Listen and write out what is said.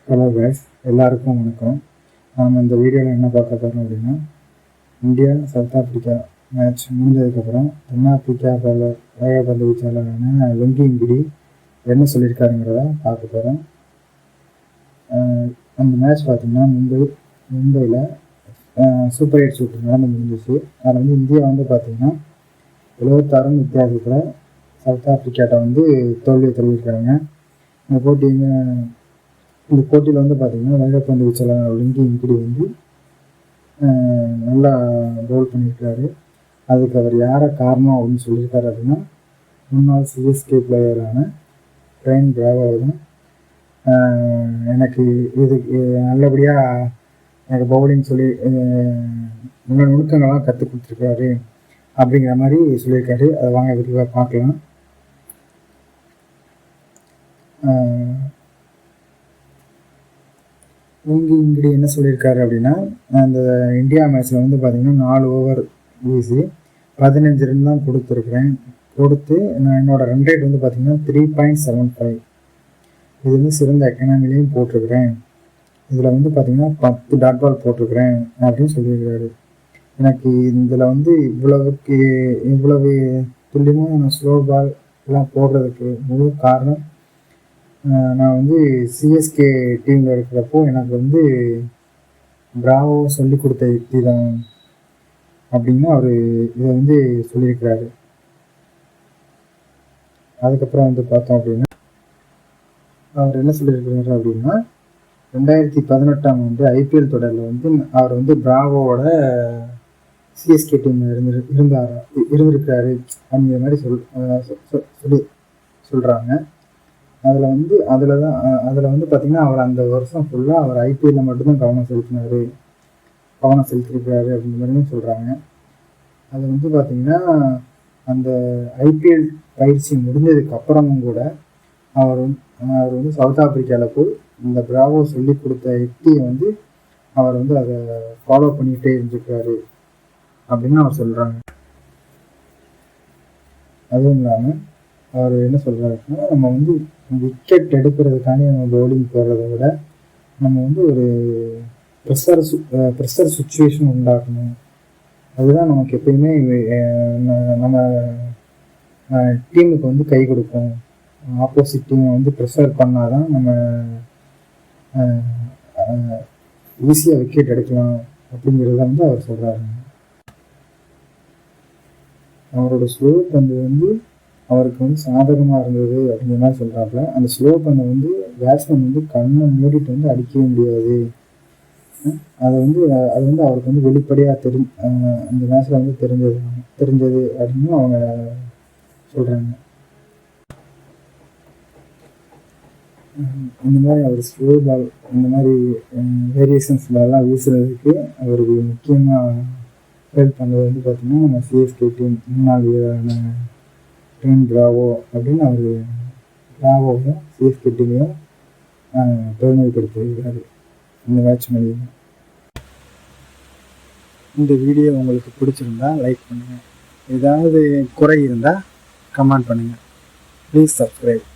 Hello guys, எல்லாருக்கும் வணக்கம். நாம் இந்த வீடியோவில் என்ன பார்க்க போகிறோம் அப்படின்னா, இந்தியா சவுத் ஆஃப்ரிக்கா மேட்ச் முடிஞ்சதுக்கப்புறம் தென்னாப்பிரிக்கா வேகப்பந்து வீச்சாளரான வெங்கி இங்கிடி என்ன சொல்லியிருக்காருங்கிறத பார்க்க போகிறோம். அந்த மேட்ச் பார்த்திங்கன்னா மும்பையில் சூப்பர் 8 ஷூட் நடந்து முடிஞ்சிச்சு. அதில் வந்து இந்தியா வந்து பார்த்திங்கன்னா 76 வித்தியாசத்தில் சவுத் ஆஃப்ரிக்காட்ட தோல்வியை தழுவிருக்காங்க. இந்த போட்டியில் வந்து பார்த்திங்கன்னா வேகப்பந்து வீச்சாளர் வெங்கி இங்கிடி நல்லா பவுல் பண்ணியிருக்காரு. அதுக்கு அவர் யாரை காரணம் அப்படின்னு சொல்லியிருக்காரு அப்படின்னா, முன்னாள் சிஎஸ்கே பிளேயரான ட்ரெயின் பிராவோ தான் எனக்கு நல்லபடியாக எனக்கு பவுலிங் சொல்லி நல்ல நுணுக்கங்கள்லாம் கற்றுக் கொடுத்துருக்காரு அப்படிங்கிற மாதிரி சொல்லியிருக்காரு. அதை வாங்க விரிவாக பார்க்கலாம். வெங்கி இங்கிடி என்ன சொல்லியிருக்காரு அப்படின்னா, அந்த இந்தியா மேட்ச்சில் வந்து பார்த்திங்கன்னா 4 ஓவர் வீசி 15 ரன் தான் கொடுத்து நான் என்னோடய ரன் ரேட் வந்து பார்த்திங்கன்னா 3.75. இது வந்து சிறந்த எக்கனாமிலையும் போட்டிருக்கிறேன். இதில் வந்து பார்த்திங்கன்னா 10 டாட் பால் போட்டிருக்கிறேன் அப்படின்னு சொல்லியிருக்காரு. எனக்கு இதில் வந்து இவ்வளவு துல்லியமாக நான் ஸ்லோ பால் எல்லாம் போடுறதுக்கு முழு காரணம், நான் வந்து சிஎஸ்கே டீமில் இருக்கிறப்போ எனக்கு பிராவோ சொல்லி கொடுத்த யுக்தி தான் அப்படின்னு அவர் இதை சொல்லியிருக்கிறாரு. அதுக்கப்புறம் பார்த்தோம் அப்படின்னா, அவர் என்ன சொல்லியிருக்கிறாரு அப்படின்னா, 2018ஆம் ஆண்டு ஐபிஎல் தொடரில் அவர் பிராவோட சிஎஸ்கே டீமில் இருந்திருக்கிறாரு அப்படிங்கிற மாதிரி சொல்கிறாங்க. அதில் பார்த்திங்கன்னா அவர் அந்த வருஷம் ஃபுல்லாக அவர் ஐபிஎல்லில் மட்டும்தான் கவனம் செலுத்தியிருக்கிறாரு அப்படிங்கிற மாதிரியும் சொல்கிறாங்க. அது பார்த்திங்கன்னா அந்த ஐபிஎல் பயிற்சி முடிஞ்சதுக்கு அப்புறமும் கூட அவர் சவுத் ஆப்பிரிக்காவில் போய் இந்த பிராவோ சொல்லி கொடுத்த யுக்தியை அவர் அதை ஃபாலோ பண்ணிகிட்டே இருந்திருக்காரு அப்படின்னு அவர் சொல்கிறாங்க. அதுவும் இல்லாமல் அவர் என்ன சொல்கிறாருன்னா, நம்ம விக்கெட் எடுக்கிறதுக்காண்டி நம்ம பவுலிங் போடுறத விட நம்ம ஒரு ப்ரெஷர் சுச்சுவேஷன் உண்டாக்கணும். அதுதான் நமக்கு எப்பயுமே நம்ம டீமுக்கு கை கொடுக்கும். ஆப்போசிட் டீமை ப்ரெஷர் பண்ணால் தான் நம்ம ஈஸியாக விக்கெட் எடுக்கலாம் அப்படிங்கிறத அவர் சொல்கிறாருங்க. அவரோட ஸ்லோ பந்து அவருக்கு சாதகமாக இருந்தது அப்படிங்கிற மாதிரி சொல்கிறாப்புல. அந்த ஸ்லோ பந்தை பேட்ஸ்மேன் கண்ணை மூடிட்டு அடிக்கவே முடியாது. அதை அது அவருக்கு வெளிப்படையாக அந்த மேட்ச்சில் தெரிஞ்சது அப்படின்னு அவங்க சொல்கிறாங்க. இந்த மாதிரி அவர் ஸ்லோ பால் இந்த மாதிரி வேரியேஷன்ஸ் பால்லாம் வீசுறதுக்கு அவருக்கு முக்கியமாக ஹெல்ப் பண்ணது பார்த்திங்கன்னா நம்ம சிஎஸ்கே டீம் முன்னாள் வீரரான ட்ரெயின் பிராவோ அப்படின்னு அவர் பிராவோவும் சிஎஸ்கே டீமையும் பெருமைப்படுத்தியிருக்காரு இந்த மேட்ச் மூலியமாக. இந்த வீடியோ உங்களுக்கு பிடிச்சிருந்தா லைக் பண்ணுங்கள். ஏதாவது குறை இருந்தால் கமெண்ட் பண்ணுங்கள். Please subscribe.